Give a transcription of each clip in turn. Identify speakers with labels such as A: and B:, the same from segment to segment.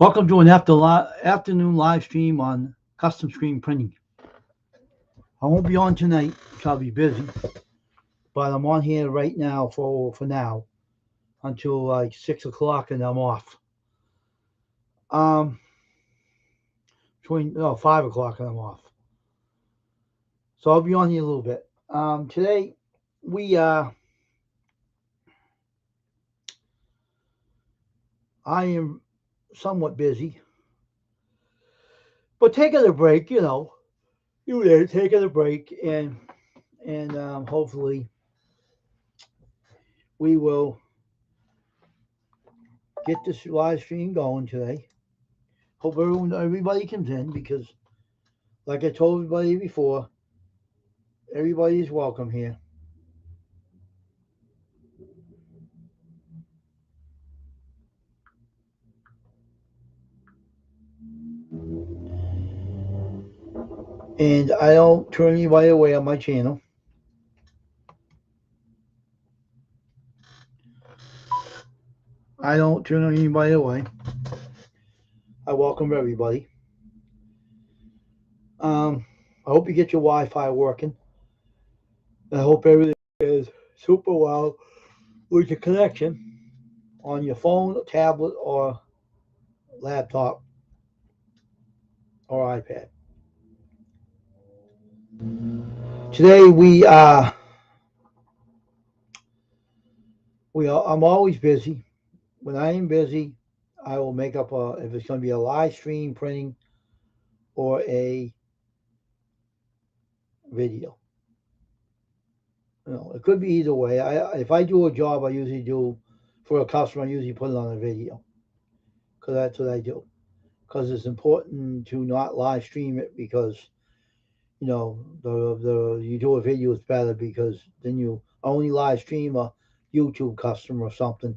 A: Welcome to an afternoon live stream on custom screen printing. I won't be on tonight because I'll be busy, but I'm on here right now for now until like 6 o'clock, and I'm off. Um, between 5 o'clock and I'm off. So I'll be on here a little bit. Today we I am somewhat busy, but taking a break. Taking a break, and hopefully we will get this live stream going today. Hope everybody comes in because, like I told everybody before, everybody is welcome here. And I don't turn anybody away on my channel. I don't turn anybody away. I welcome everybody. I hope you get your Wi-Fi working. I hope everything is super well with your connection on your phone, tablet, or laptop, or iPad. Today I'm always busy. When I am busy, I will make up if it's going to be a live stream printing or a video. It could be either way. If I do a job, I usually do for a customer. I usually put it on a video because that's what I do. Because it's important to not live stream it because the you do a video is better because then you only live stream a YouTube customer or something.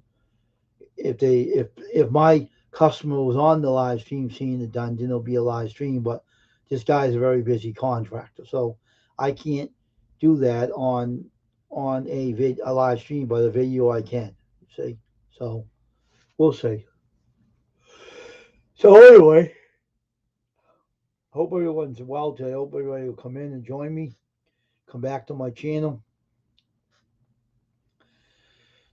A: If my customer was on the live stream seeing it done, then it'll be a live stream. But this guy's a very busy contractor, so I can't do that on a live stream, but a video I can. See, so we'll see. So anyway, hope everyone's well today. Hope everybody will come in and join me. Come back to my channel.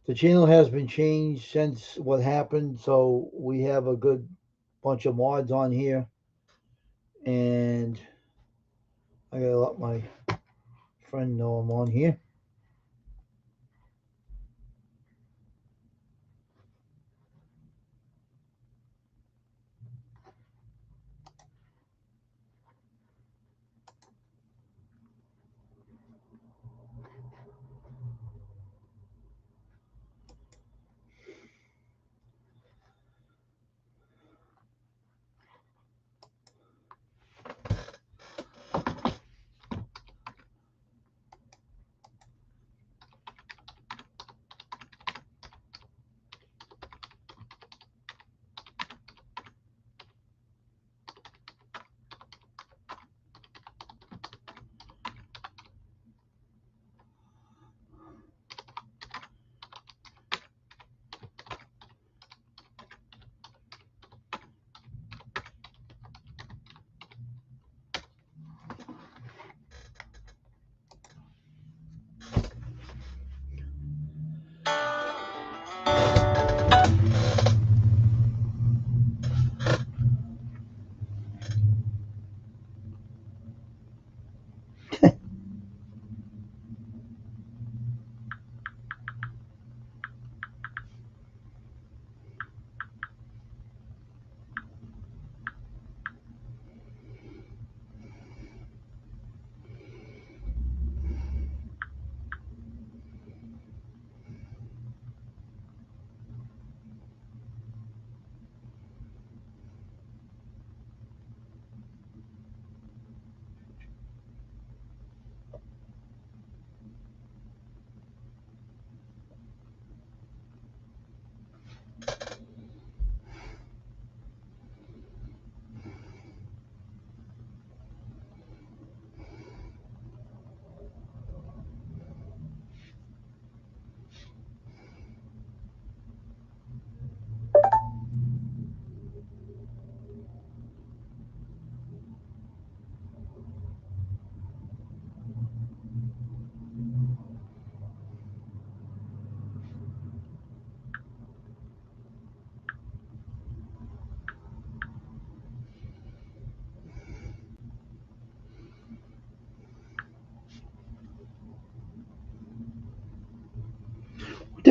A: The channel has been changed since what happened, so we have a good bunch of mods on here, and I gotta let my friend know I'm on here.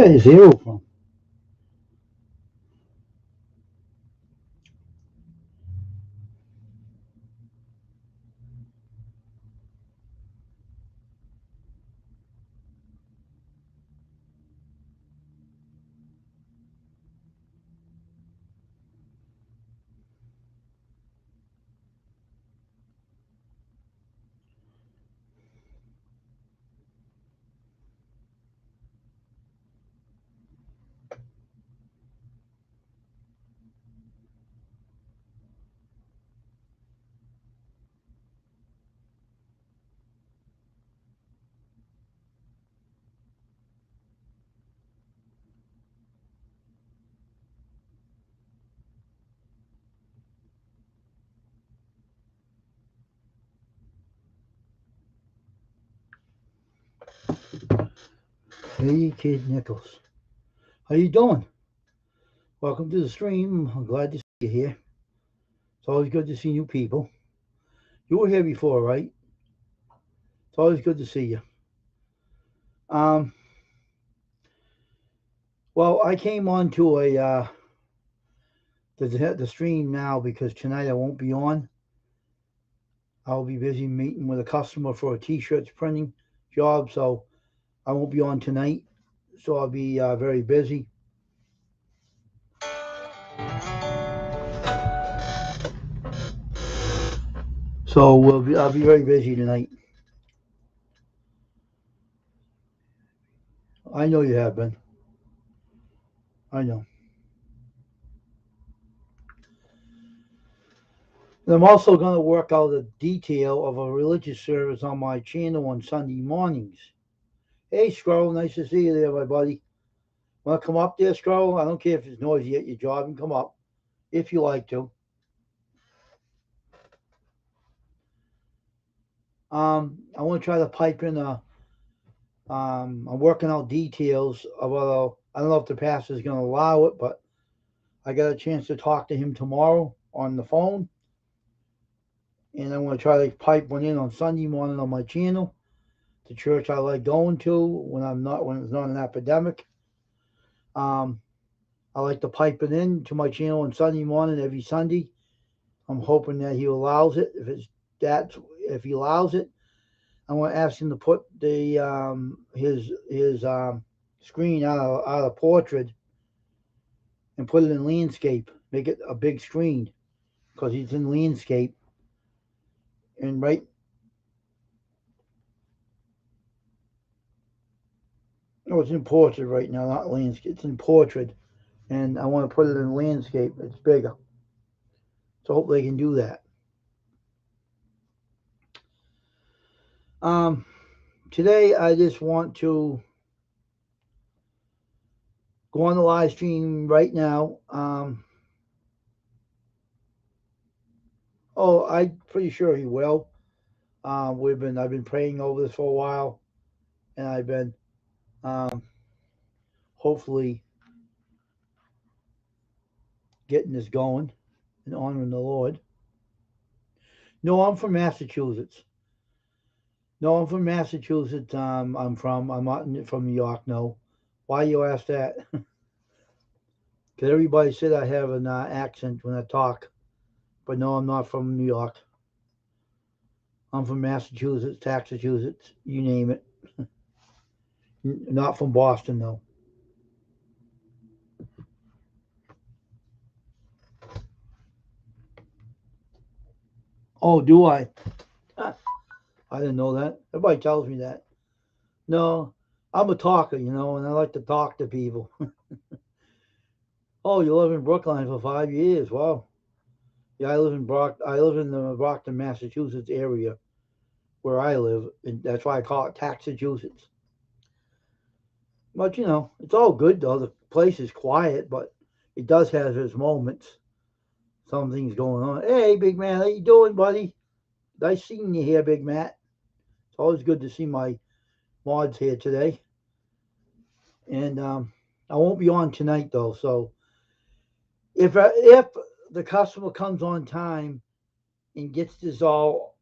A: that a zero from? Hey, Kid Nichols. How you doing? Welcome to the stream. I'm glad to see you here. It's always good to see new people. You were here before, right? It's always good to see you. Um, well, I came on to the stream now because tonight I won't be on. I'll be busy meeting with a customer for a t-shirts printing job, so I won't be on tonight. So I'll be very busy. So I'll be very busy tonight. I know you have been. I know. And I'm also going to work out a detail of a religious service on my channel on Sunday mornings. Hey, Scroll, nice to see you there, my buddy. Want to come up there, Scroll? I don't care if it's noisy at your job, and come up if you like to. I want to try to pipe in a. I'm working out details about. I don't know if the pastor is going to allow it, but I got a chance to talk to him tomorrow on the phone, and I want to try to pipe one in on Sunday morning on my channel. The church I like going to when it's not an epidemic. I like to pipe it in to my channel on Sunday morning every Sunday. I'm hoping that he allows it. If he allows it, I want to ask him to put his screen out of portrait and put it in landscape. Make it a big screen because he's in landscape. And right, no, it's in portrait right now, not landscape. It's in portrait, and I want to put it in landscape. It's bigger, so hopefully I can do that. Um, Today I just want to go on the live stream right now. I'm pretty sure he will. I've been praying over this for a while, and I've been um, hopefully getting this going and honoring the Lord. No, I'm from Massachusetts. No, I'm from Massachusetts. I'm not from New York. No, why you ask that? Because everybody said I have an accent when I talk, but no, I'm not from New York. I'm from Massachusetts, Massachusetts, you name it. Not from Boston, though. Oh, do I? I didn't know that. Everybody tells me that. No, I'm a talker, and I like to talk to people. Oh, you live in Brookline for 5 years? Wow. Yeah, I live in the Brockton, Massachusetts area where I live, and that's why I call it Massachusetts. But it's all good though. The place is quiet, but it does have its moments. Some things going on. Hey, big man, how you doing, buddy? Nice seeing you here, Big Matt. It's always good to see my mods here today. And I won't be on tonight though. So if the customer comes on time and gets this all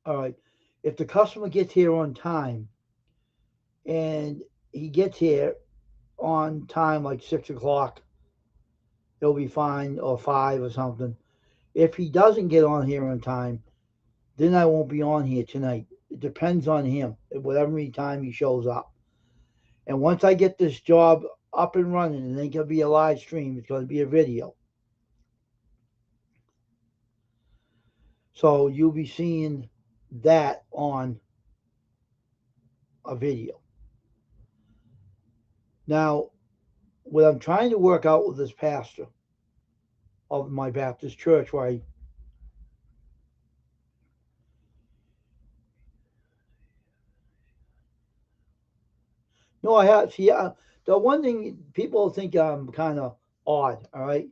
A: right. If the customer gets here on time and he gets here on time, like 6 o'clock, he'll be fine, or 5 or something. If he doesn't get on here on time, then I won't be on here tonight. It depends on him, whatever time he shows up. And once I get this job up and running, it ain't gonna be a live stream, it's gonna be a video. So you'll be seeing that on a video. Now, what I'm trying to work out with this pastor of my Baptist church, where I no, I have see. The one thing people think I'm kind of odd. All right,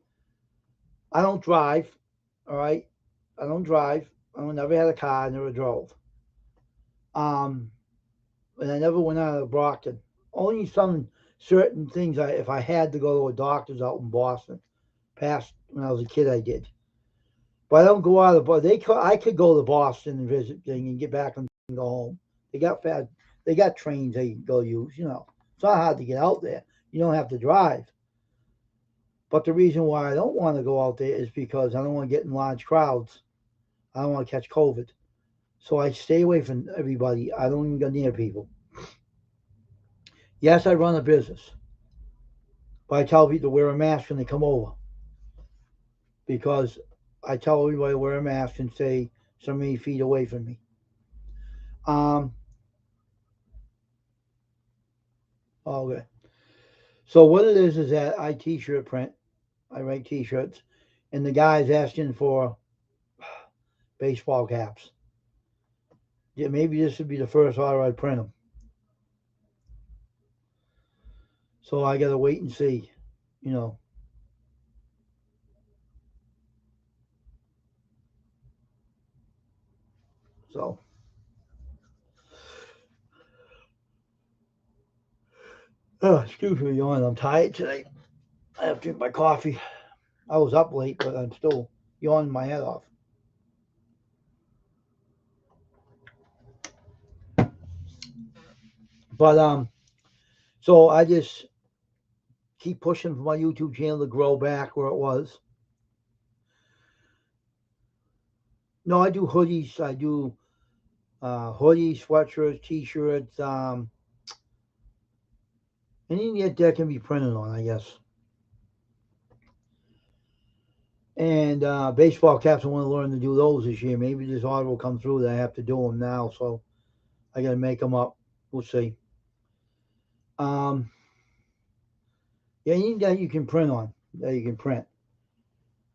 A: I don't drive. All right, I don't drive. I never had a car. I never drove. Um, and I never went out of Brockton. Only some certain things. If I had to go to a doctor's out in Boston, past when I was a kid, I did. But I don't go out of I could go to Boston and visit thing and get back and go home. They got fast. They got trains they can go use. It's not hard to get out there. You don't have to drive. But the reason why I don't want to go out there is because I don't want to get in large crowds. I don't want to catch COVID. So I stay away from everybody. I don't even go near people. Yes, I run a business, but I tell people to wear a mask when they come over because I tell everybody to wear a mask and stay so many feet away from me. Um, okay. So what it is that I t-shirt print. I write t-shirts, and the guy's asking for baseball caps. Yeah, maybe this would be the first order I print them. So I gotta wait and see, you know. So, excuse me, yawn. I'm tired today. I have to drink my coffee. I was up late, but I'm still yawning my head off. But so I just keep pushing for my YouTube channel to grow back where it was. No, I do hoodies. I do hoodies, sweatshirts, t-shirts, anything that can be printed on, I guess. And baseball caps, I want to learn to do those this year. Maybe this order will come through that I have to do them now, so I got to make them up. We'll see. Um, yeah, anything that you can print on, that you can print,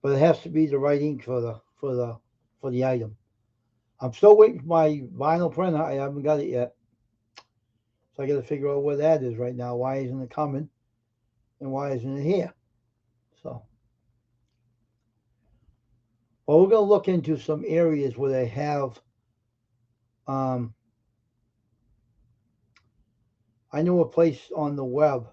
A: but it has to be the right ink for the item. I'm still waiting for my vinyl printer. I haven't got it yet, so I got to figure out where that is right now. Why isn't it coming, and why isn't it here? So, well, we're gonna look into some areas where they have. Um, I know a place on the web.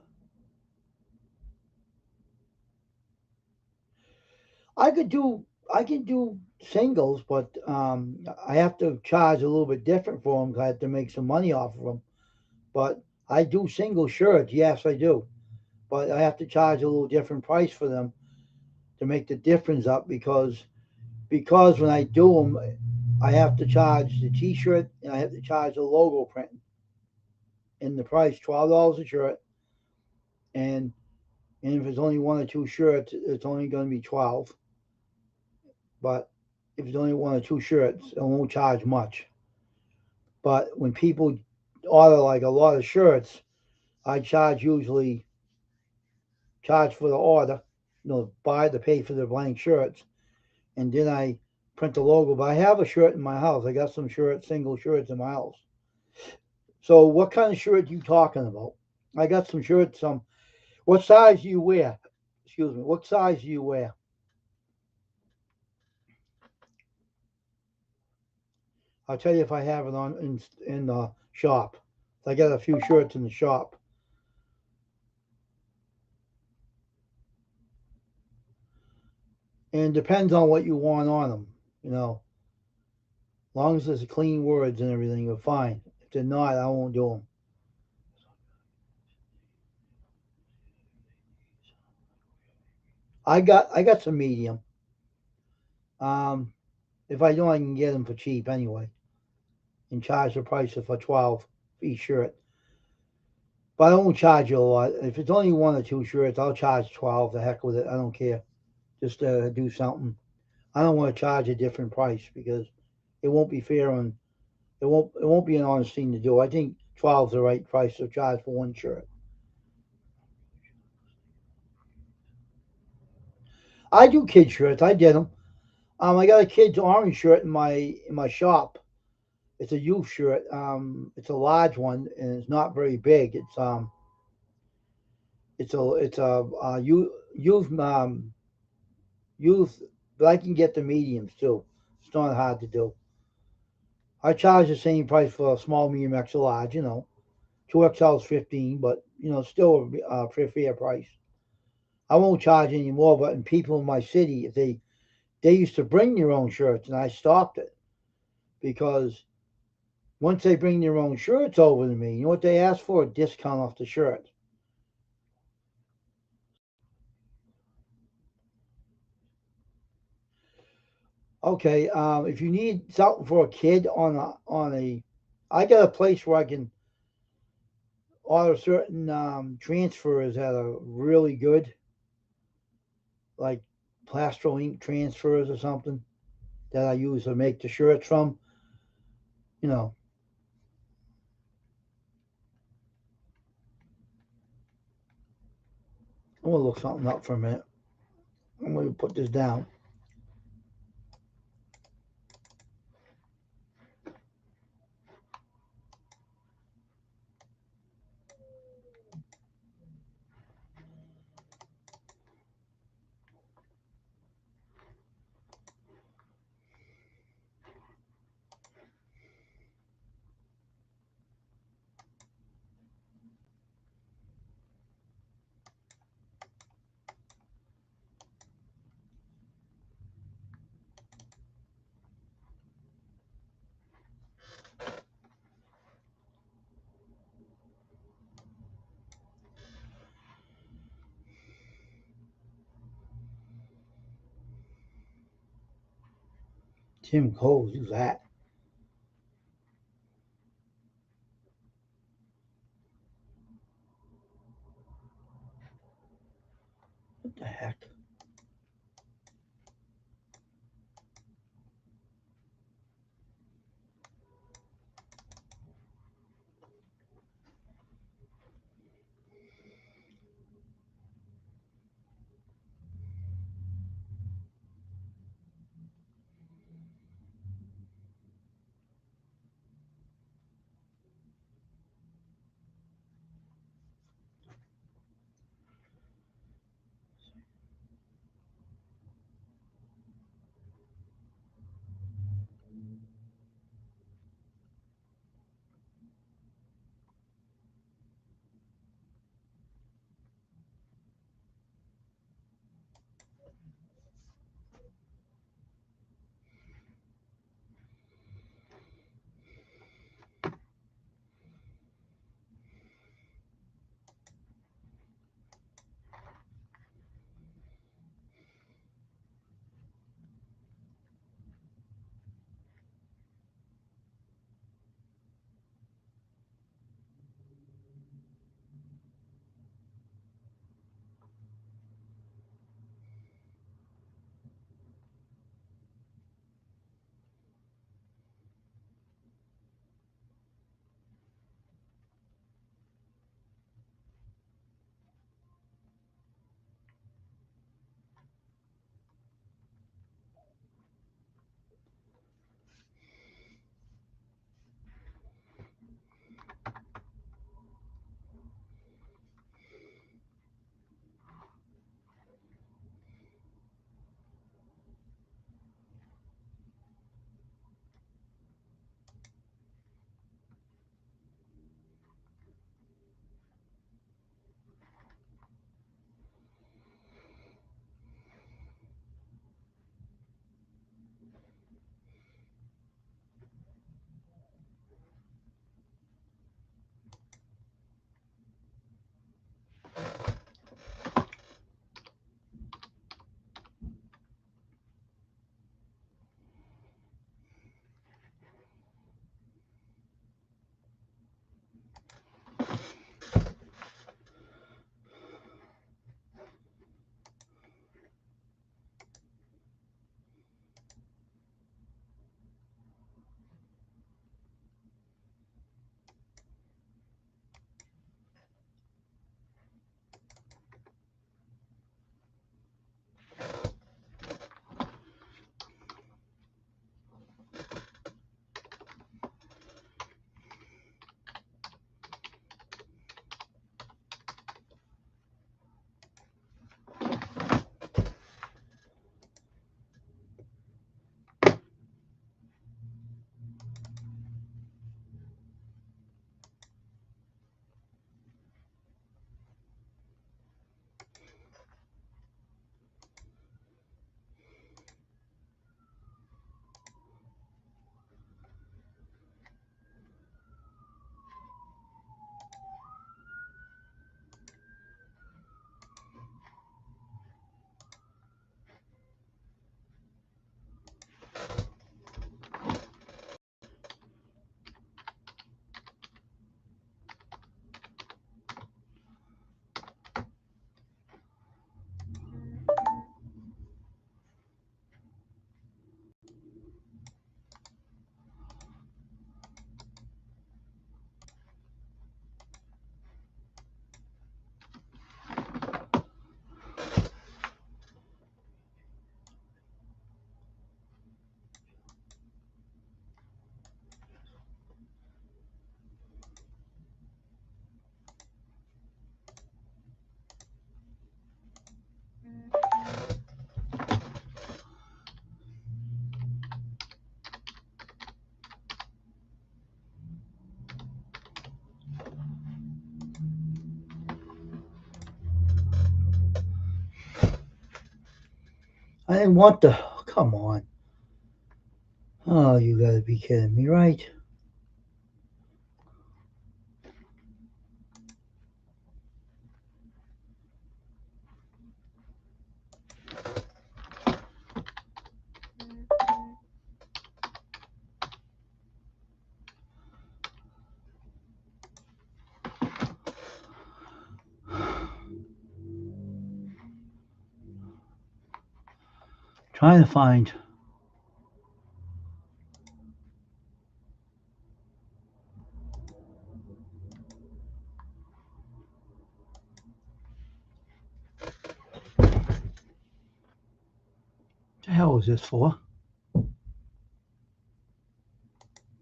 A: I could do I can do singles, but I have to charge a little bit different for them. 'Cause I have to make some money off of them. But I do single shirts. Yes, I do. But I have to charge a little different price for them to make the difference up because when I do them, I have to charge the T-shirt and I have to charge the logo print. And the price $12 a shirt, and if it's only one or two shirts, it's only going to be 12. But if it's only one or two shirts, it won't charge much. But when people order like a lot of shirts, I usually charge for the order, buy to pay for the blank shirts, and then I print the logo. But I have a shirt in my house. I got some shirts, single shirts in my house. So what kind of shirt are you talking about? I got some shirts. What size do you wear? Excuse me. What size do you wear? I'll tell you if I have it on in the shop. I got a few shirts in the shop. And it depends on what you want on them. As long as there's clean words and everything, you're fine. If they're not, I won't do them. I got some medium. Um, if I don't, I can get them for cheap anyway, and charge the price of for 12 for each shirt. But I won't charge you a lot. If it's only one or two shirts, I'll charge 12. The heck with it. I don't care. Just to do something. I don't want to charge a different price because it won't be fair and it won't be an honest thing to do. I think 12 is the right price to charge for one shirt. I do kid shirts. I did them. I got a kid's orange shirt in my shop. It's a youth shirt. It's a large one and it's not very big. It's a youth, but I can get the mediums too. It's not hard to do. I charge the same price for a small, medium, extra large. 2XL is 15, but still a fair price. I won't charge any more. But in people in my city, if they used to bring their own shirts, and I stopped it because once they bring their own shirts over to me, you know what they ask for? A discount off the shirt. Okay, if you need something for a kid I got a place where I can order certain transfers that are really good, like Plastro ink transfers or something that I use to make the shirts from. You know, I'm gonna look something up for a minute. I'm gonna put this down. Tim Coles, who's that? What the heck? I didn't want the. Come on. Oh, you gotta be kidding me, right? Trying to find. What the hell is this for?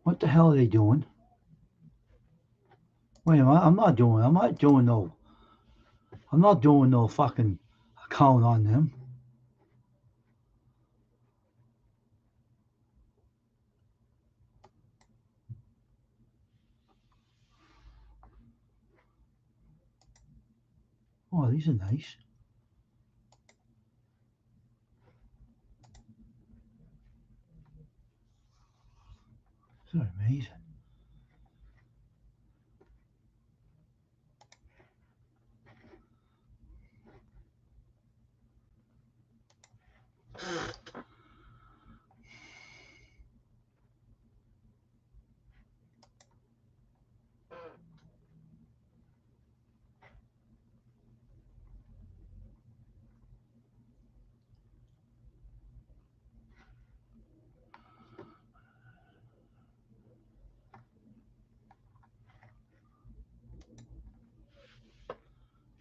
A: What the hell are they doing? Wait a minute, I'm not doing no fucking account on them. Oh, these are nice. These are amazing.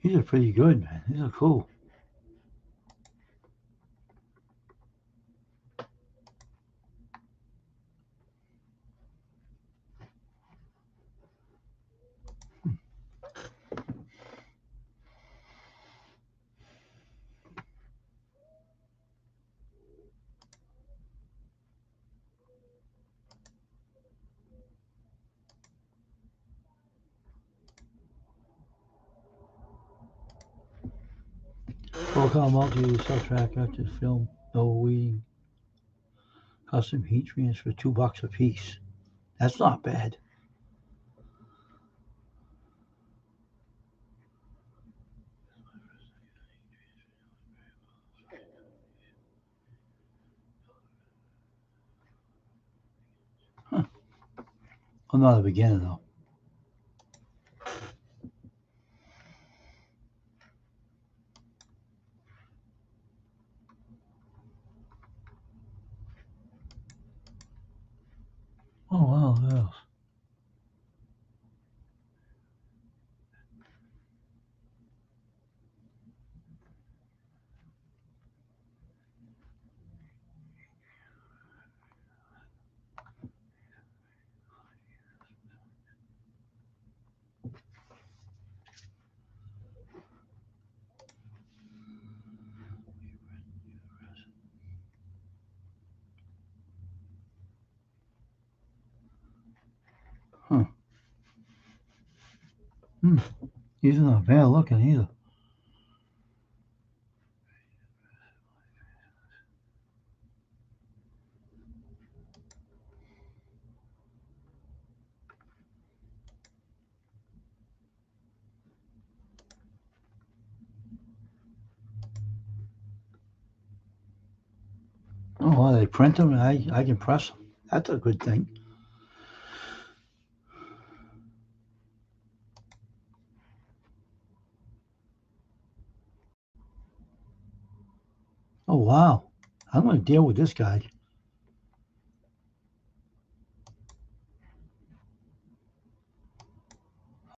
A: These are pretty good, man. These are cool. Qualcomm multi-use subtract active film, no weeding, custom heat transfer, $2 a piece. That's not bad. Huh. I'm not a beginner though. Oh wow, what else? Huh. These are not bad looking either. Oh, well, they print them and I can press them. That's a good thing. Oh wow. I'm gonna deal with this guy.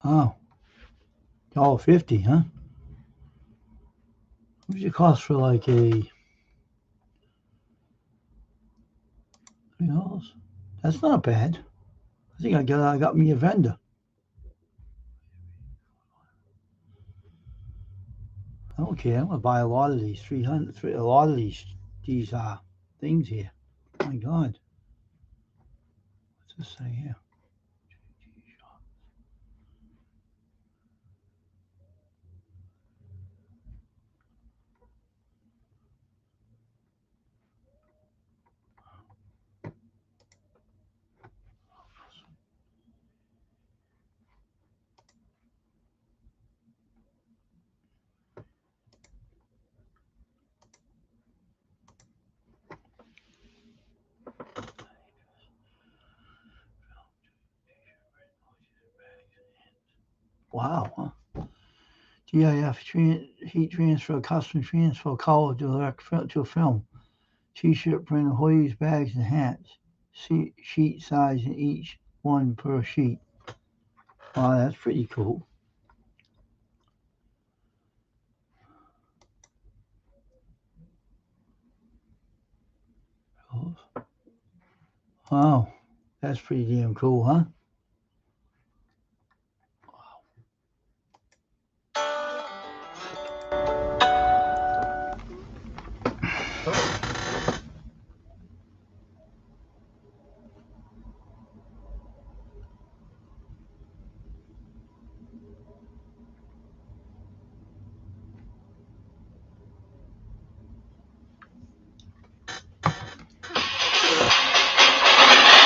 A: Oh, $1.50, huh? What does it cost for like a $3? That's not bad. I think I got me a vendor. I don't care. I'm gonna buy a lot of these. 300. A lot of these things here. My God. What's this say here? Wow. Huh? GIF heat transfer, custom transfer, color, direct to film. T-shirt print, hoodies, bags, and hats. Sheet size in each one per sheet. Wow, that's pretty cool. Wow, that's pretty damn cool, huh?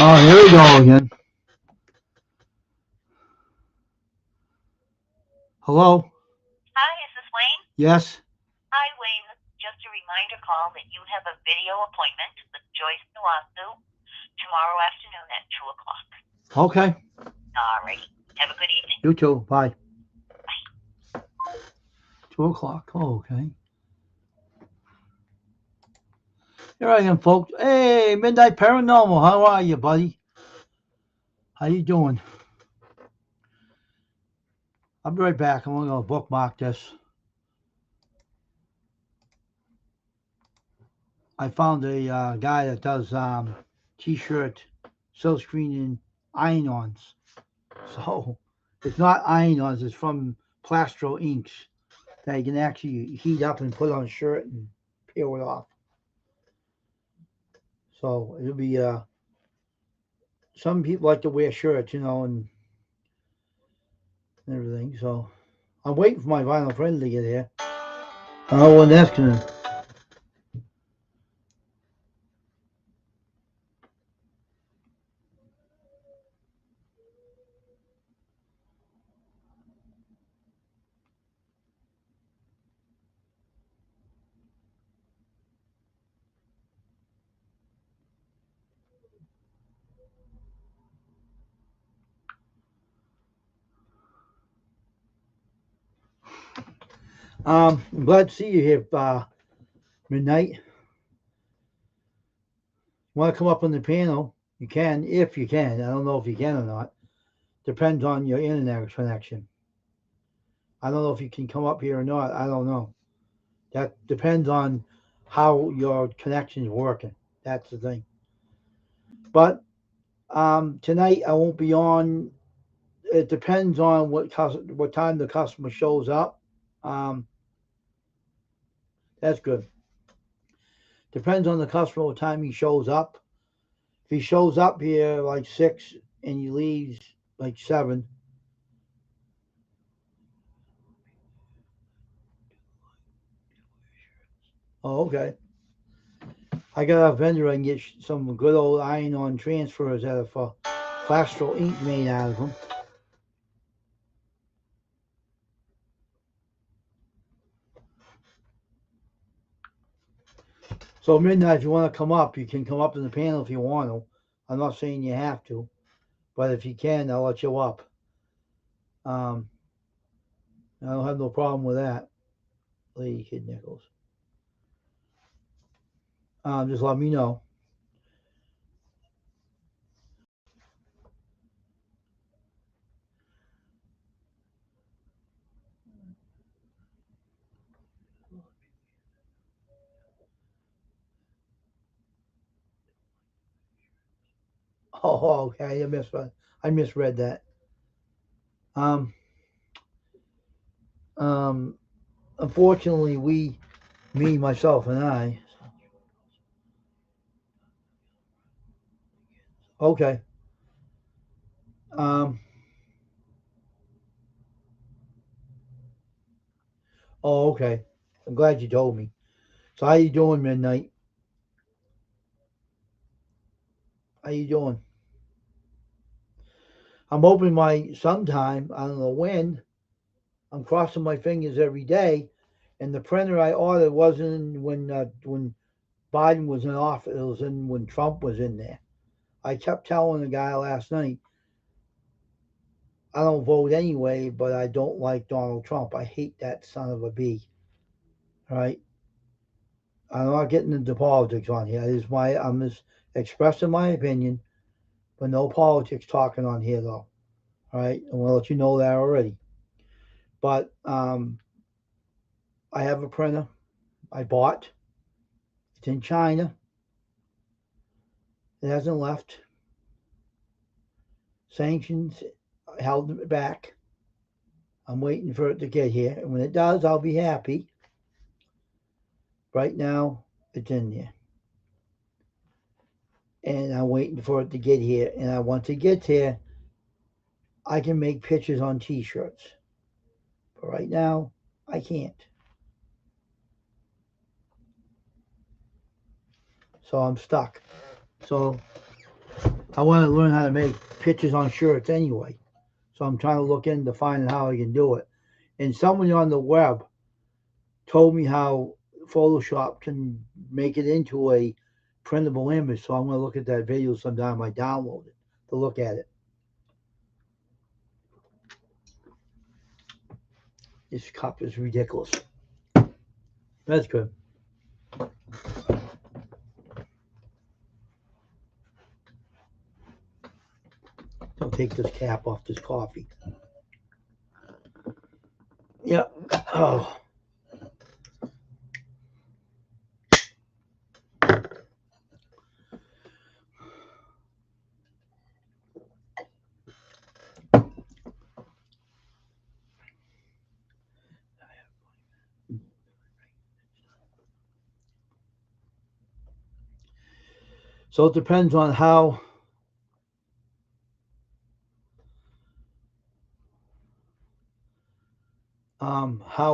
A: Oh, here we go again. Hello?
B: Hi, is this Wayne?
A: Yes?
B: Hi, Wayne. Just a reminder call that you have a video appointment with Joyce Nuwasu tomorrow afternoon at 2 o'clock.
A: Okay.
B: Alrighty. Have a good evening.
A: You too. Bye.
B: Bye.
A: 2 o'clock. Oh, okay. Here I am, folks. Hey, Midnight Paranormal. How are you, buddy? How you doing? I'll be right back. I'm going to bookmark this. I found a guy that does T-shirt, silk screen, and iron-ons. So it's not iron-ons. It's from Plastro Inks that you can actually heat up and put on a shirt and peel it off. So it'll be some people like to wear shirts, and everything. So I'm waiting for my vinyl friend to get here. I don't know when that's gonna. I'm glad to see you here, Midnight. Want to come up on the panel? You can, if you can. I don't know if you can or not. Depends on your internet connection. I don't know if you can come up here or not. I don't know. That depends on how your connection is working. That's the thing. But tonight I won't be on. It depends on what time the customer shows up. Um, that's good. Depends on the customer what time he shows up. If he shows up here like 6 and he leaves like 7. Oh, okay. I got a vendor I can get some good old iron-on transfers that are for Plastro ink made out of them. So Midnight, if you want to come up, you can come up in the panel if you want to. I'm not saying you have to, but if you can, I'll let you up. Um, I don't have no problem with that, Lady Kid Nichols. Just let me know. Oh, okay. I misread that. Um, um, Unfortunately, me, myself, and I. Okay. Um, oh, okay. I'm glad you told me. So how you doing, Midnight? How you doing? I'm hoping my sometime. I don't know when. I'm crossing my fingers every day. And the printer I ordered wasn't in when Biden was in office. It was in when Trump was in there. I kept telling the guy last night. I don't vote anyway, but I don't like Donald Trump. I hate that son of a bee. All right. I'm not getting into politics on here. I'm just expressing my opinion, but no politics talking on here though. All right. I'm gonna let you know that already. But I have a printer I bought. It's in China. It hasn't left. Sanctions held it back. I'm waiting for it to get here. And when it does, I'll be happy. Right now, it's in there. And I'm waiting for it to get here. And once it gets here, I can make pictures on t-shirts. But right now, I can't. So I'm stuck. So I want to learn how to make pictures on shirts anyway. So I'm trying to look into finding how I can do it. And someone on the web told me how Photoshop can make it into a printable image. So I'm going to look at that video sometime. I download it to look at it. This cup is ridiculous. That's good. I'll take this cap off this coffee. Yeah. Oh. So it depends on how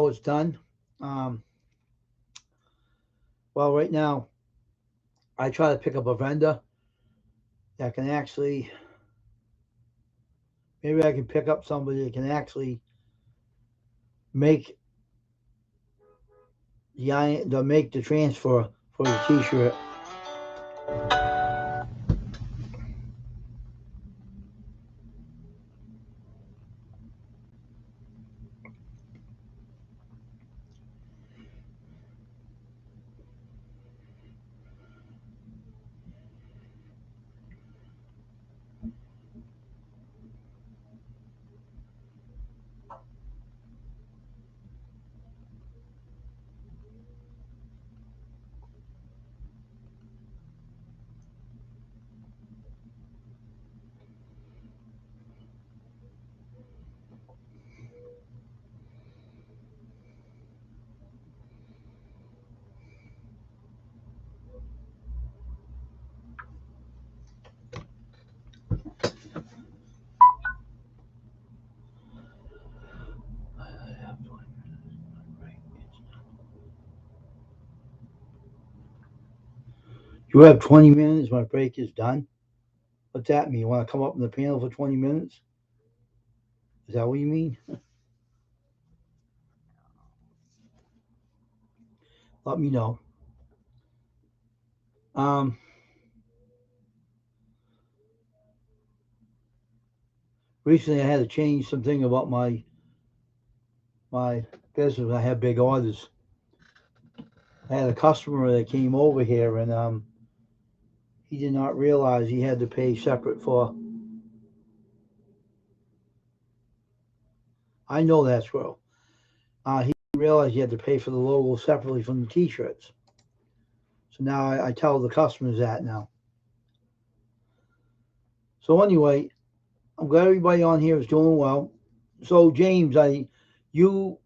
A: it's done. Well, right now, I try to pick up a vendor that can actually, maybe I can pick up somebody that can actually make make the transfer for the t-shirt. You have 20 minutes. My break is done. What's that mean? You want to come up in the panel for 20 minutes? Is that what you mean? Let me know. Recently, I had to change something about my business. I have big orders. I had a customer that came over here, and he did not realize he had to pay separate for. I know that's true. He didn't realize he had to pay for the logo separately from the T-shirts. So now I tell the customers that now. So anyway, I'm glad everybody on here is doing well. So James, you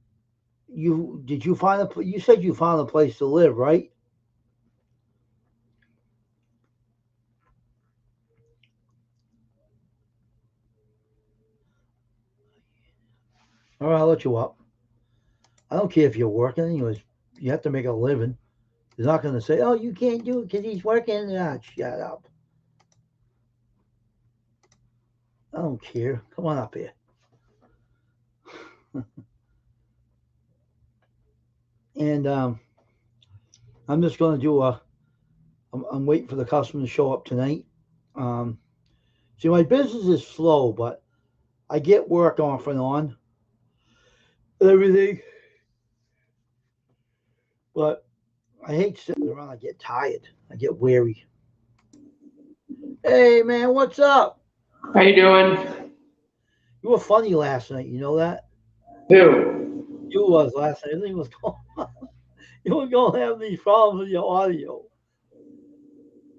A: did you find a you said you found a place to live, right? All right, I'll let you up. I don't care if you're working, anyways. You have to make a living. He's not going to say, "Oh, you can't do it because he's working." Ah, shut up. I don't care. Come on up here. And I'm just going to do a. I'm waiting for the customer to show up tonight. See, my business is slow, but I get work off and on, everything, but I hate sitting around. I get tired. I get weary. Hey man, what's up?
C: How you doing?
A: You were funny last night. You know that?
C: Who?
A: You was last night. Everything was going. You were gonna have these problems with your audio.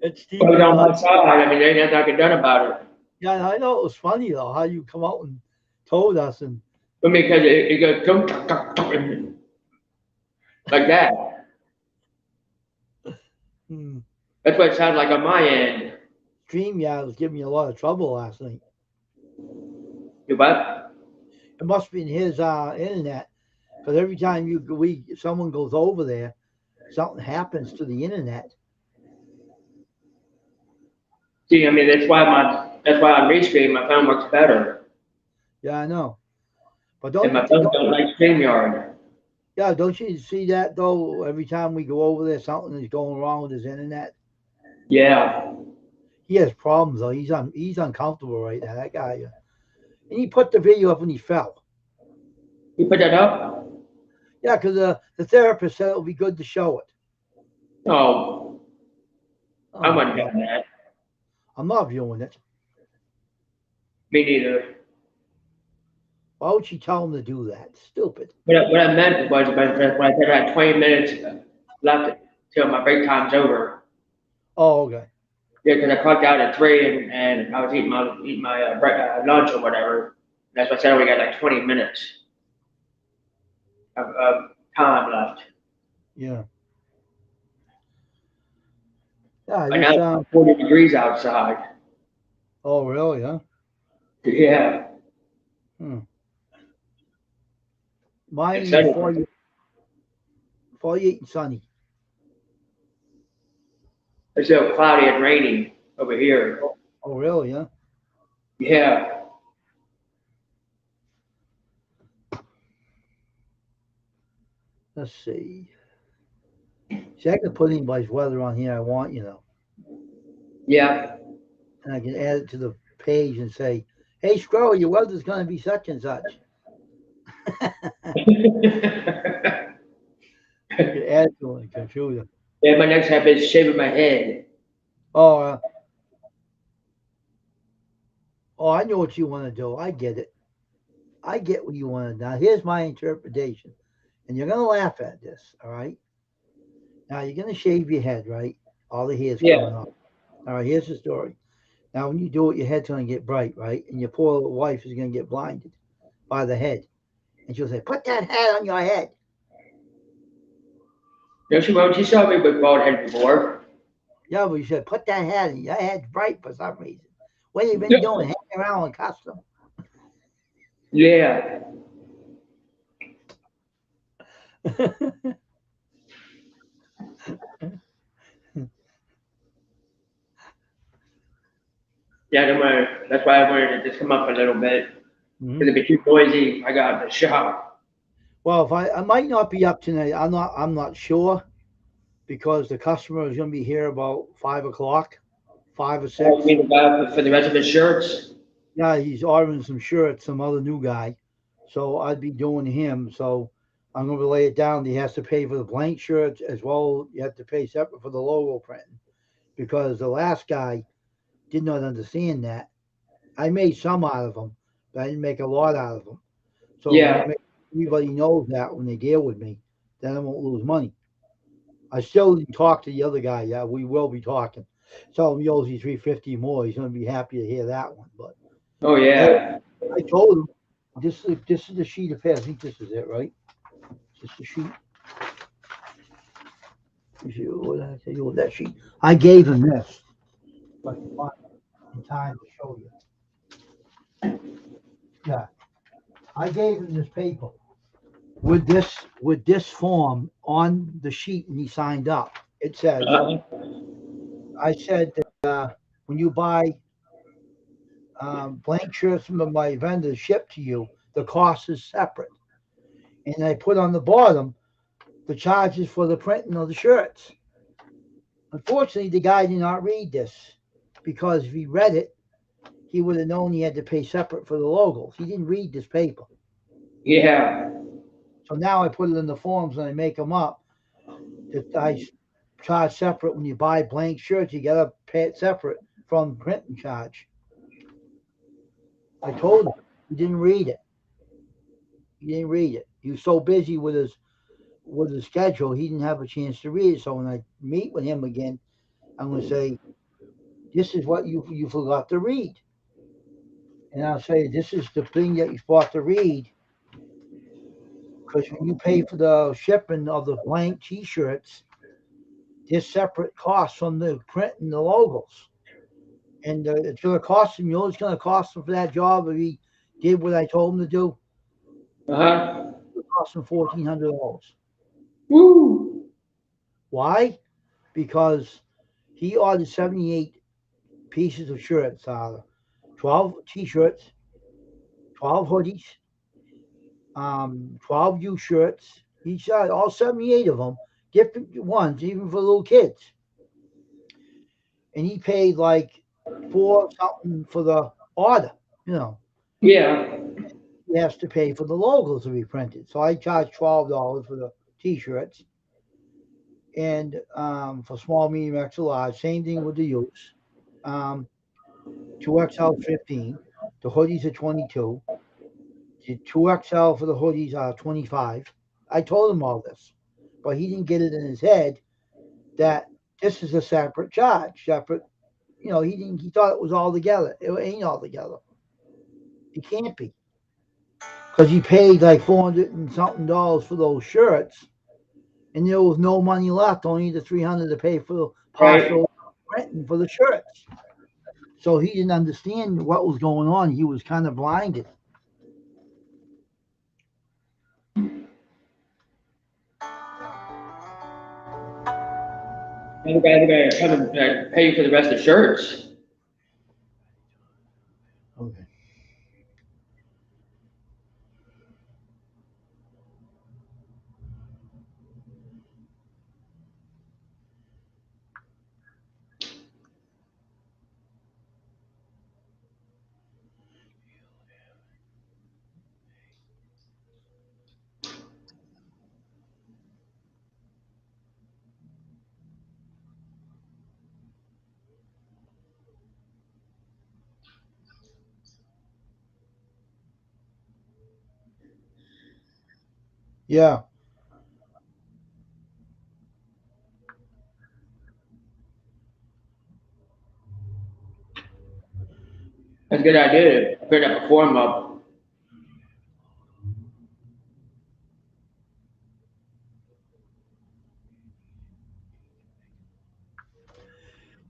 A: And
C: Well,
A: Stevie,
C: on my side. I mean, there ain't nothing I can done about it.
A: yeah, I know it was funny though how you come out and told us and
C: I mean, because it goes tunk, tunk, tunk, tunk, like that.
A: hmm,
C: That's what it sounds like on my end.
A: StreamYard was giving you a lot of trouble last night.
C: You what?
A: It must be in his internet because every time someone goes over there, something happens to the internet.
C: See, I mean, that's why on Restream my phone works better,
A: Yeah, I know. But
C: and my phone don't like StreamYard.
A: yeah, don't you see that though? Every time we go over there, something is going wrong with his internet.
C: Yeah.
A: He has problems though. He's uncomfortable right now. That guy. And he put the video up when he fell.
C: You put that up?
A: Yeah, because the therapist said it would be good to show it.
C: Oh, I
A: Oh my
C: wasn't
A: God.
C: doing that.
A: I'm not viewing it.
C: Me neither.
A: Why would she tell him to do that? Stupid.
C: What I meant was when I said I had 20 minutes left till my break time's over.
A: Oh, okay.
C: Yeah, because I clocked out at 3 and I was eating my lunch or whatever. That's why I said we got like 20 minutes of time left.
A: Yeah. Yeah,
C: But now
A: this
C: it's 40 degrees outside.
A: oh really, huh?
C: Yeah,
A: Hmm. Mine
C: it's
A: is
C: sunny.
A: 48 and sunny.
C: It's still cloudy and rainy over here.
A: Oh really, huh?
C: Yeah,
A: Let's see. See, I can put anybody's weather on here I want,
C: yeah.
A: and I can add it to the page and say, "Hey, Scroll, your weather's going to be such and such." You can add it to the computer.
C: Yeah, my next step is shaving my head.
A: Oh, oh, I know what you want to do. I get it. I get what you want to do. Now, here's my interpretation, and you're going to laugh at this. All right. Now you're going to shave your head, right? All the hair's coming
C: Yeah.
A: off. All right. Here's the story. Now, when you do it, your head's going to get bright, right? And your poor little wife is going to get blinded by the head, and she'll say, "Put that hat on your head."
C: No, she won't. She saw me with bald head before.
A: Yeah, but you said, "Put that hat on your head's bright for some reason." What have you been
C: Yeah.
A: doing? Hanging around with custom.
C: Yeah. Yeah, that's why I wanted to just come up a little bit.
A: Mhm.
C: Because it'd be too noisy. I got in the shop.
A: Well, if I might not be up tonight. I'm not sure because the customer is going to be here about 5 o'clock, 5 or 6.
C: I mean, about for the rest of his shirts.
A: Yeah, he's ordering some shirts, some other new guy. So I'd be doing him. So I'm going to lay it down. He has to pay for the blank shirts as well. You have to pay separate for the logo printing because the last guy did not understand that. I made some out of them, but I didn't make a lot out of them. So when I
C: Yeah.
A: make everybody knows that when they deal with me, then I won't lose money. I still didn't talk to the other guy. Yeah, we will be talking. Tell him he owes you 350 more. He's going to be happy to hear that one. But
C: Oh
A: hey,
C: yeah.
A: I told him this is the sheet of paper. I think this is it, right? Is this the sheet? What did I tell you with that sheet? I gave him this. But I can find it in time to show you. Yeah, I gave him this paper with this form on the sheet, and he signed up. It says,
C: Uh,
A: I said that when you buy blank shirts from my vendor shipped to you, the cost is separate. And I put on the bottom the charges for the printing of the shirts. Unfortunately, the guy did not read this because if he read it, he would have known he had to pay separate for the logos. He didn't read this paper.
C: Yeah.
A: So now I put it in the forms and I make them up. That I charge separate when you buy blank shirts. You gotta pay it separate from printing charge. I told him he didn't read it. He didn't read it. He was so busy with his schedule, he didn't have a chance to read it. So when I meet with him again, I'm gonna say, "This is what you forgot to read," and I'll say, "This is the thing that you forgot to read." Because when you pay for the shipping of the blank T-shirts, there's separate costs from the print and the logos. And it's going to cost him, you know, it's going to cost him for that job if he did what I told him to do.
C: Uh-huh.
A: It cost him $1,400.
C: Woo.
A: Why? Because he ordered 78 pieces of shirts, 12 T-shirts, 12 hoodies, 12 U shirts. He said all 78 of them, different ones, even for little kids. And he paid like $4 something for the order, you know.
C: Yeah.
A: He has to pay for the logos to be printed. So I charge $12 for the T-shirts, and for small, medium, extra large, same thing with the U's. 2XL 15. The hoodies are 22. The 2XL for the hoodies are 25. I told him all this, but he didn't get it in his head that this is a separate charge, separate. You know, he thought it was all together. It ain't all together. It can't be, because he paid like 400 and something dollars for those shirts, and there was no money left, only the 300 to pay for the
C: Right.
A: partial renting for the shirts. So he didn't understand what was going on. He was kind of blinded.
C: And the guys are gonna come and pay you for the rest of the shirts.
A: Okay. Yeah.
C: That's a good idea to print up a form up.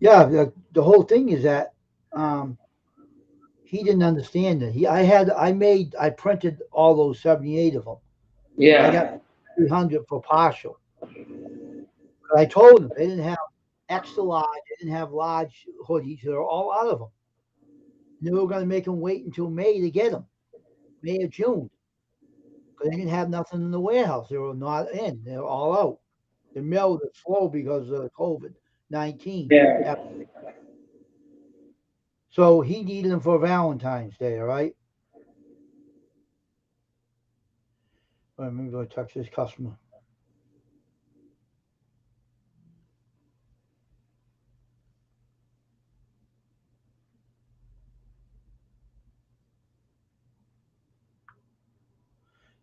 A: Yeah. The whole thing is that um, he didn't understand it. I printed all those 78 of them. I got
C: Yeah.
A: 300 for partial. But I told him they didn't have extra large, they didn't have large hoodies. They're all out of them. And they were going to make him wait until May to get them, May or June, because they didn't have nothing in the warehouse. They were not in. They were all out. The mail was slow because of COVID-19.
C: Yeah.
A: So he needed them for Valentine's Day, all right? All right, let me go text this customer.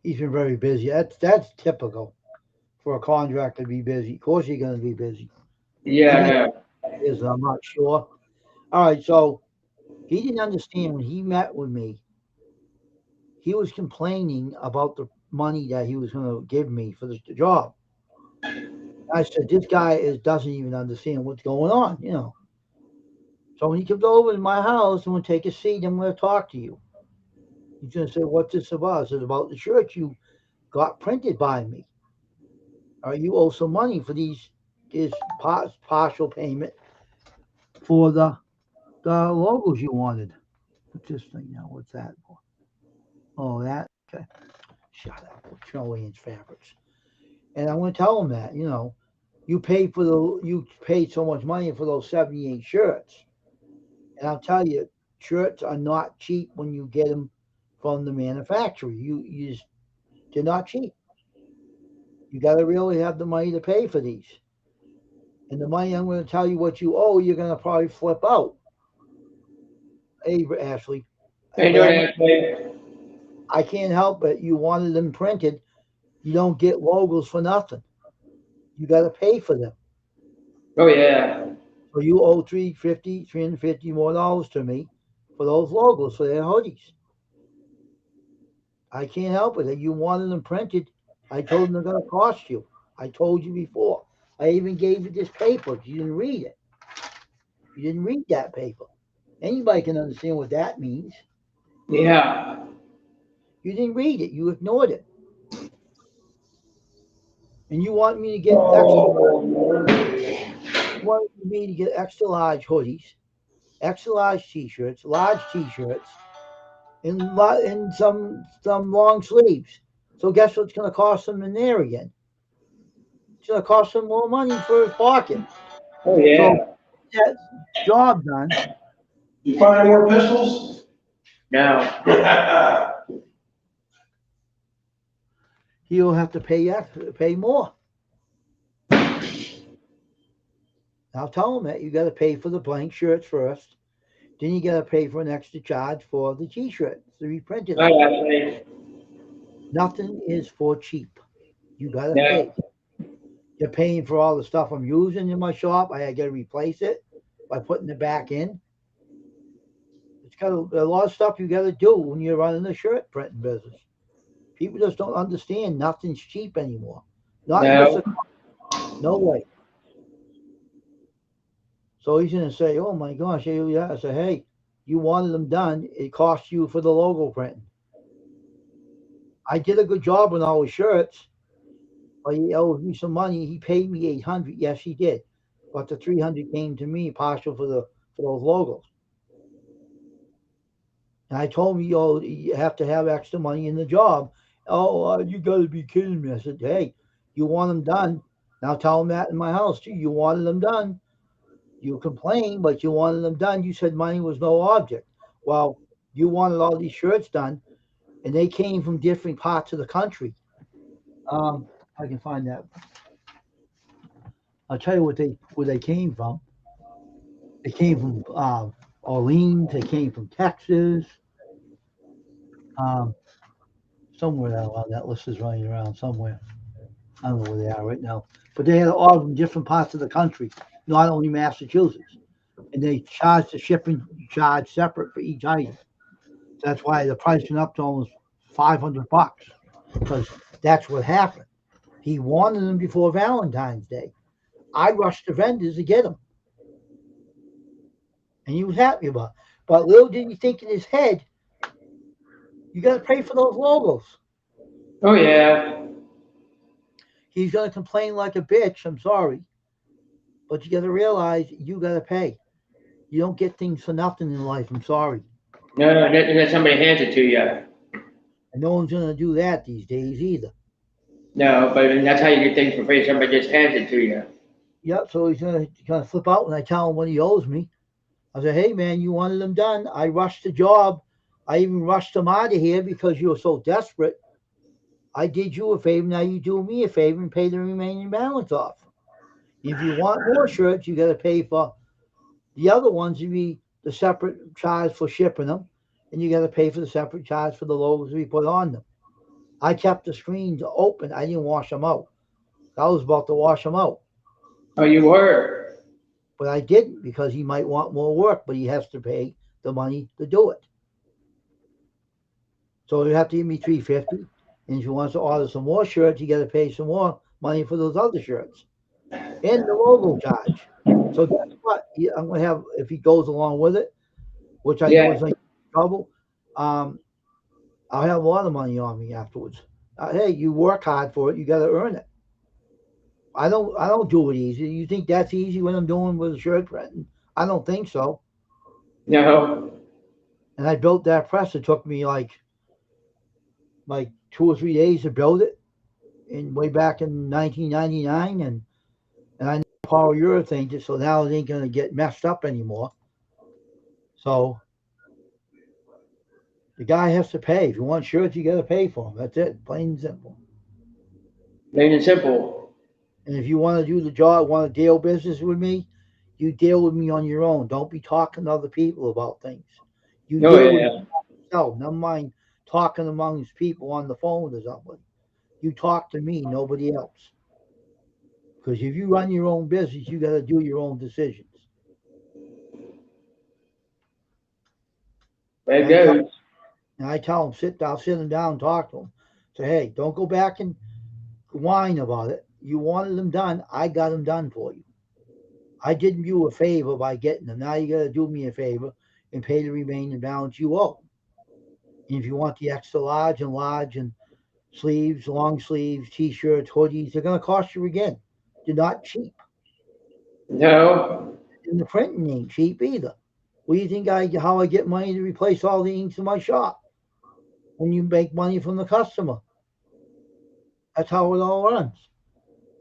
A: He's been very busy. That's typical for a contractor to be busy. Of course, you're going to be busy.
C: Yeah.
A: I think
C: Yeah.
A: it is. I'm not sure. All right, so he didn't understand when he met with me. He was complaining about the money that he was going to give me for the job. I said, "This guy doesn't even understand what's going on, you know." So when he comes over to my house and we'll take a seat and we'll talk to you. He's going to say, "What's this about?" I said, "About the shirt you got printed by me. You owe some money for this partial payment for the logos you wanted." What's this thing now? What's that for? Oh, that. Okay. Shut up. Trillions fabrics. And I want to tell him that, you know, you paid so much money for those 78 shirts. And I'll tell you, shirts are not cheap when you get them from the manufacturer. They're not cheap. You got to really have the money to pay for these. And the money I'm going to tell you what you owe, you're going to probably flip out. Hey, Ashley.
C: How you doing, Ashley?
A: I can't help it. You wanted them printed. You don't get logos for nothing. You got to pay for them.
C: Oh yeah.
A: So you owe $350 more to me for those logos for their hoodies. I can't help it. You wanted them printed. I told them they're going to cost you. I told you before. I even gave you this paper. You didn't read it. You didn't read that paper. Anybody can understand what that means.
C: Yeah.
A: You didn't read it. You ignored it. And you want me to get extra large hoodies, extra large t-shirts, large t-shirts, and some long sleeves. So guess what's going to cost them in there again? It's going to cost them more money for his pocket.
C: Oh yeah.
A: So that job done.
D: You find any more pistols?
C: No.
A: He'll have to pay more. I'll tell him that you got to pay for the blank shirts first. Then you got to pay for an extra charge for the t-shirt to be printed.
C: Hi, Ashley.
A: Nothing is for cheap. You got to
C: Yeah.
A: pay. You're paying for all the stuff I'm using in my shop. I got to replace it by putting it back in. It's got a lot of stuff you got to do when you're running a shirt printing business. People just don't understand nothing's cheap anymore. Not no way. So he's going to say, oh my gosh, yeah. I say, hey, you wanted them done. It cost you for the logo printing. I did a good job on all his shirts. But he owes me some money. He paid me $800. Yes, he did. But the $300 came to me partial for those logos. And I told him, you have to have extra money in the job. Oh, you got to be kidding me. I said, hey, you want them done. Now tell them that in my house too. You wanted them done. You complained, but you wanted them done. You said money was no object. Well, you wanted all these shirts done, and they came from different parts of the country. I can find that. I'll tell you where they came from. They came from Orleans. They came from Texas. Somewhere that list is running around somewhere. I don't know where they are right now. But they had all from different parts of the country, not only Massachusetts. And they charged the shipping charge separate for each item. That's why the price went up to almost $500 because that's what happened. He wanted them before Valentine's Day. I rushed the vendors to get them. And he was happy about it. But little did he think in his head, you got to pay for those logos.
C: Oh yeah.
A: He's going to complain like a bitch. I'm sorry. But you got to realize you got to pay. You don't get things for nothing in life. I'm sorry.
C: No, and then somebody hands it to you.
A: And no one's going to do that these days either.
C: No, but that's how you get things for free. Somebody just hands it to you.
A: Yep, so he's going to flip out when I tell him what he owes me. I say, hey, man, you wanted them done. I rushed the job. I even rushed them out of here because you were so desperate. I did you a favor. Now you do me a favor and pay the remaining balance off. If you want more shirts, you got to pay for the other ones. To be the separate charge for shipping them, and you got to pay for the separate charge for the logos we put on them. I kept the screens open. I didn't wash them out. I was about to wash them out.
C: Oh, you were?
A: But I didn't because he might want more work, but he has to pay the money to do it. So you have to give me $350. And if he wants to order some more shirts, you got to pay some more money for those other shirts. And the logo charge. So guess what? I'm going to have, if he goes along with it, which I know is like trouble, I'll have a lot of money on me afterwards. Hey, you work hard for it. You got to earn it. I don't do it easy. You think that's easy when I'm doing with a shirt printing? I don't think so.
C: No.
A: And I built that press. It took me like 2 or 3 days to build it, way back in 1999, and I know polyurethane just so now it ain't gonna get messed up anymore. So The guy has to pay. If you want shirts, you got to pay for them. That's it, plain and simple.
C: Plain and simple.
A: And if you want to do the job, want to deal business with me, you deal with me on your own. Don't be talking to other people about things. You
C: Oh,
A: deal with
C: yeah.
A: yourself. Never mind talking amongst people on the phone to somebody. You talk to me, nobody else. Because if you run your own business, you got to do your own decisions.
C: There
A: And
C: it
A: I tell,
C: goes.
A: and I tell them, I'll sit them down and talk to them. Say, hey, don't go back and whine about it. You wanted them done. I got them done for you. I did you a favor by getting them. Now you got to do me a favor and pay the remaining balance you owe. And if you want the extra large and sleeves, long sleeves, t-shirts, hoodies, they're going to cost you again. They're not cheap.
C: No.
A: And the printing ain't cheap either. What do you think how I get money to replace all the inks in my shop? When you make money from the customer. That's how it all runs.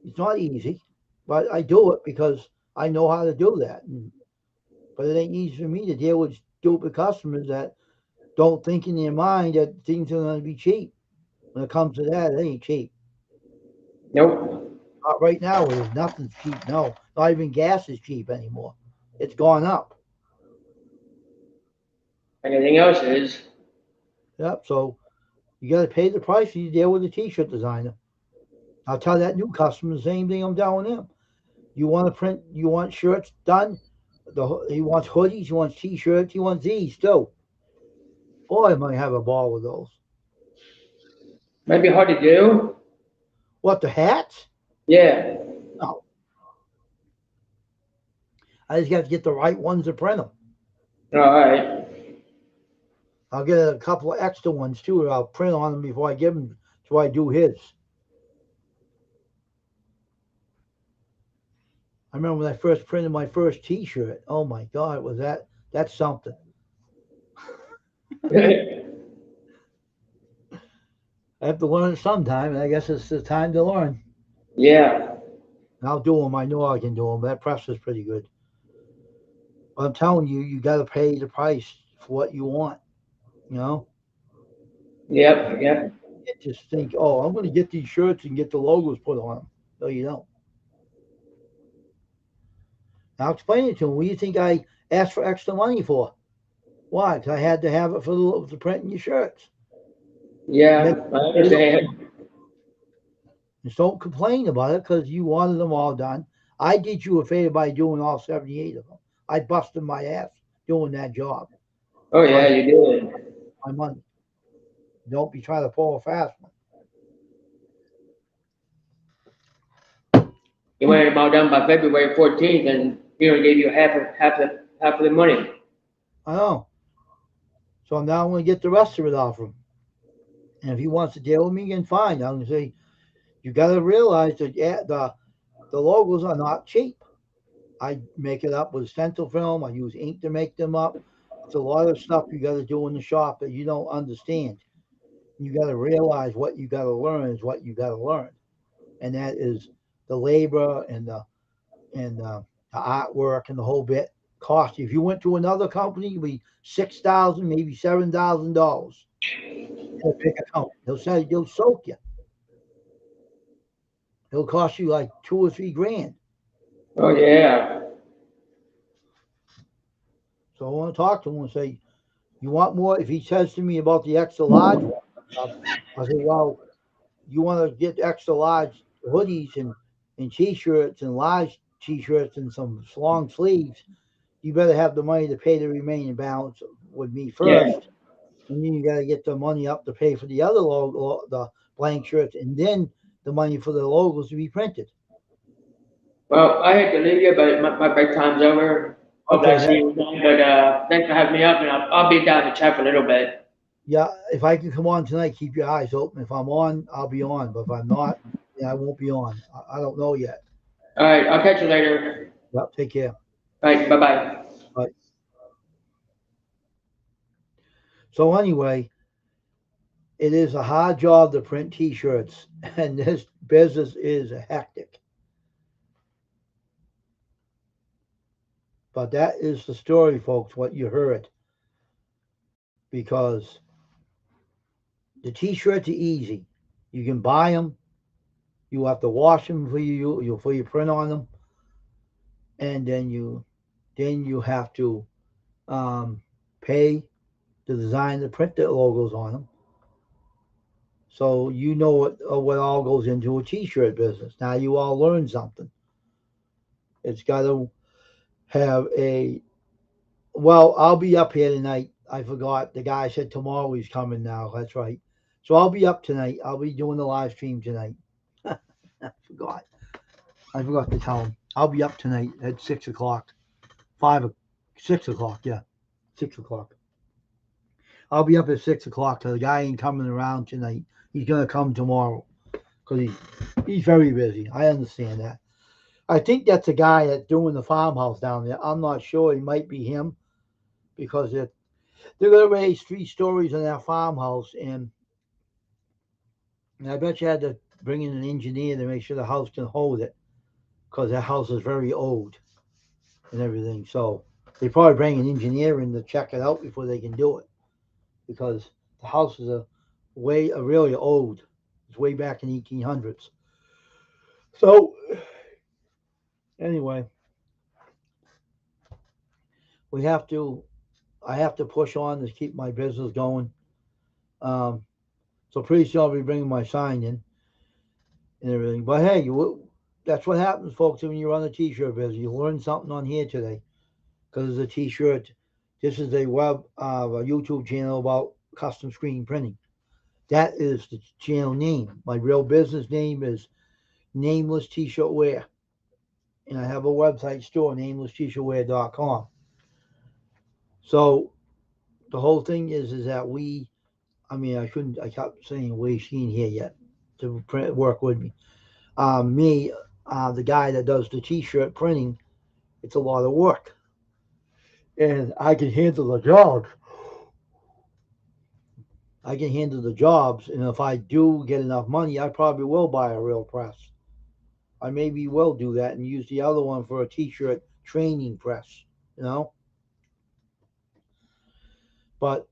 A: It's not easy, but I do it because I know how to do that. But it ain't easy for me to deal with stupid customers that don't think in their mind that things are going to be cheap. When it comes to that, it ain't cheap.
C: Nope.
A: Not right now, there's nothing's cheap. No, not even gas is cheap anymore. It's gone up.
C: Anything else is.
A: Yep. So you got to pay the price you deal with a t-shirt designer. I'll tell that new customer the same thing I'm telling them. You want to print, you want shirts done. He wants hoodies, he wants t-shirts, he wants these too. Boy, I might have a ball with those.
C: Might be hard to do.
A: What, the hats?
C: Yeah.
A: No. I just got to get the right ones to print them.
C: All right.
A: I'll get a couple of extra ones too. I'll print on them before I give them, before I do his. I remember when I first printed my first t-shirt. Oh my God, that's something. I have to learn it sometime, and I guess it's the time to learn.
C: Yeah.
A: And I'll do them. I know I can do them. That press is pretty good. But I'm telling you, you got to pay the price for what you want. You know,
C: Yep. Yep.
A: you just think, oh, I'm going to get these shirts and get the logos put on them. No, you don't. Now explain it to them. What do you think I asked for extra money for? Why? Because I had to have it for the printing your shirts.
C: Yeah.
A: Make,
C: I understand.
A: just don't complain about it because you wanted them all done. I did you a favor by doing all 78 of them. I busted my ass doing that job.
C: Oh,
A: So
C: yeah,
A: I
C: you did.
A: my money. Don't be trying to pull a fast one.
C: You wanted them all done by February 14th, and he only gave you half of the money.
A: I know. So now I'm going to get the rest of it off him. And if he wants to deal with me, then fine. I'm going to say, you got to realize that the logos are not cheap. I make it up with stencil film. I use ink to make them up. It's a lot of stuff you got to do in the shop that you don't understand. You got to realize what you got to learn is what you got to learn, and that is the labor and the artwork and the whole bit cost. If you went to another company, it'd be $6,000, maybe $7,000 in a big account. They'll soak you. It'll cost you like 2 or 3 grand.
C: Oh, yeah.
A: So I want to talk to him and say, you want more? If he says to me about the extra large one, I say, well, you want to get extra large hoodies and t-shirts and large t-shirts and some long sleeves, you better have the money to pay the remaining balance with me
C: Yeah.
A: first. And then you got to get the money up to pay for the other logo, the blank shirts, and then the money for the logos to be printed.
C: Well, I hate to leave you, but my break time's over. Hope I
A: Okay,
C: see you again. But thanks for having me up, and I'll be down to chat for a little bit.
A: yeah, if I can come on tonight, keep your eyes open. If I'm on, I'll be on. But if I'm not, then I won't be on. I don't know yet.
C: All right, I'll catch you later.
A: Yep, take care.
C: All right, bye bye.
A: Bye. So anyway, it is a hard job to print T-shirts, and this business is hectic. But that is the story, folks. What you heard, because The t-shirts are easy. You can buy them. You have to wash them for your print on them, and then you have to pay to design the print the logos on them. So you know what all goes into a t-shirt business. Now you all learn something. It's got to have a. Well, I'll be up here tonight. I forgot. The guy said tomorrow he's coming now. That's right. So I'll be up tonight. I'll be doing the live stream tonight. I forgot. I forgot to tell him. I'll be up tonight at 6 o'clock. 6 o'clock, yeah. 6 o'clock. I'll be up at 6 o'clock. So the guy ain't coming around tonight. He's going to come tomorrow. Because he's very busy. I understand that. I think that's the guy that's doing the farmhouse down there. I'm not sure. It might be him. Because they're going to raise 3 stories in that farmhouse. And I bet you had to bring in an engineer to make sure the house can hold it. Because that house is very old and everything. So they probably bring an engineer in to check it out before they can do it. Because the house is really old. It's way back in the 1800s. So anyway, I have to push on to keep my business going. So pretty soon I'll be bringing my sign in and everything. But hey, that's what happens, folks, when you run a t-shirt business. You learn something on here today because it's a t-shirt. This is a YouTube channel about custom screen printing. That is the channel name. My real business name is Nameless T-Shirt Wear. And I have a website store, namelesstshirtwear.com. So the whole thing is that I kept saying we, she ain't here yet to work with me. The guy that does the t-shirt printing, it's a lot of work. And I can handle the jobs. And if I do get enough money, I probably will buy a real press. I maybe will do that and use the other one for a t-shirt training press, But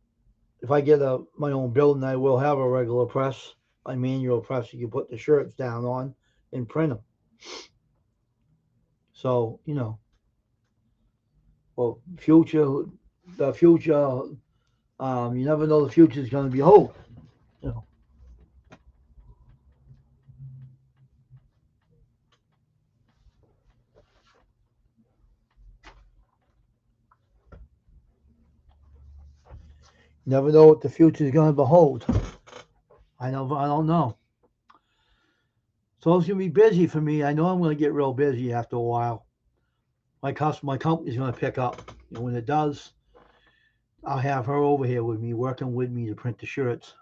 A: if I get my own building, I will have a regular press, a manual press you can put the shirts down on and print them. So, well, the future, you never know the future is going to be whole, Never know what the future is going to behold. I don't know. So it's going to be busy for me. I know I'm going to get real busy after a while. My company's going to pick up. And when it does, I'll have her over here with me, working with me to print the shirts.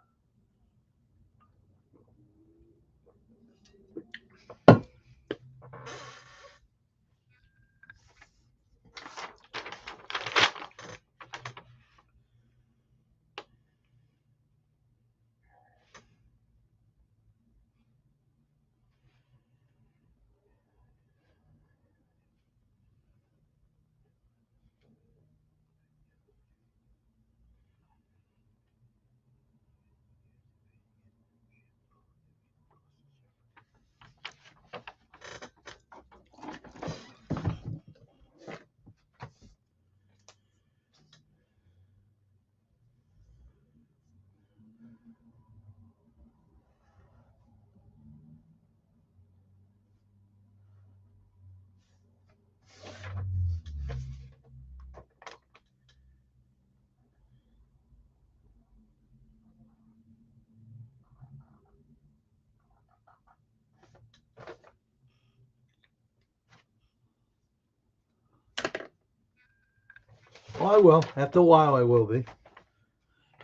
A: Oh, I will. After a while, I will be.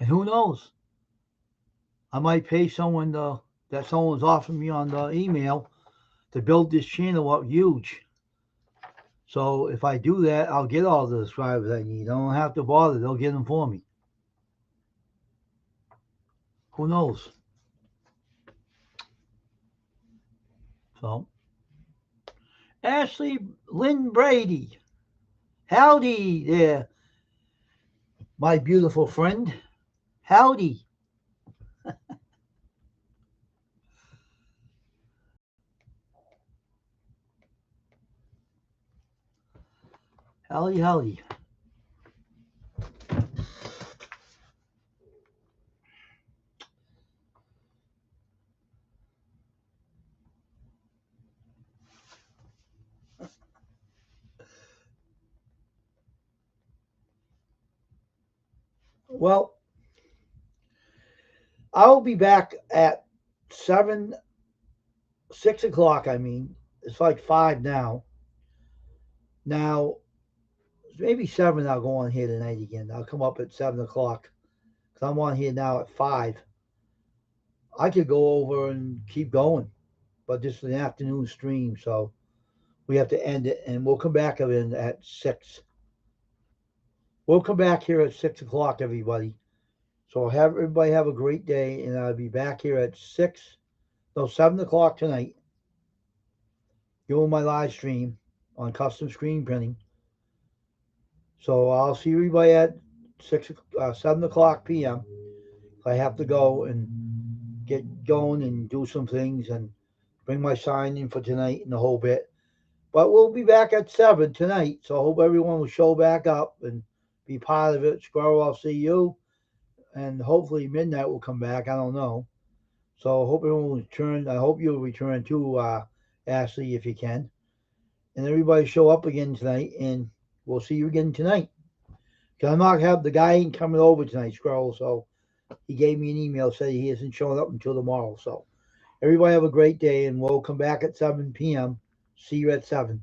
A: And who knows? I might pay someone that someone's offering me on the email to build this channel up huge. So if I do that, I'll get all the subscribers I need. I don't have to bother. They'll get them for me. Who knows? So, Ashley Lynn Brady. Howdy there, my beautiful friend. Howdy. Howdy, howdy. Well, I'll be back at 6 o'clock. I mean, it's like 5 now. Now, maybe 7 I'll go on here tonight again. I'll come up at 7 o'clock. Because I'm on here now at 5. I could go over and keep going. But this is an afternoon stream, so we have to end it. And we'll come back in at 6. We'll come back here at 6 o'clock, everybody. So everybody have a great day. And I'll be back here at 7 o'clock tonight. Doing my live stream on custom screen printing. So I'll see everybody at 7 o'clock p.m. I have to go and get going and do some things and bring my sign in for tonight and the whole bit. But we'll be back at 7 tonight. So I hope everyone will show back up and be part of it. Squirrel, I'll see you. And hopefully midnight will come back. I don't know. So I hope everyone will return. I hope you'll return too, Ashley, if you can. And everybody show up again tonight. And we'll see you again tonight. Because I'm not have the guy ain't coming over tonight, Squirrel. So he gave me an email, said he isn't showing up until tomorrow. So everybody have a great day. And we'll come back at 7 p.m. See you at 7.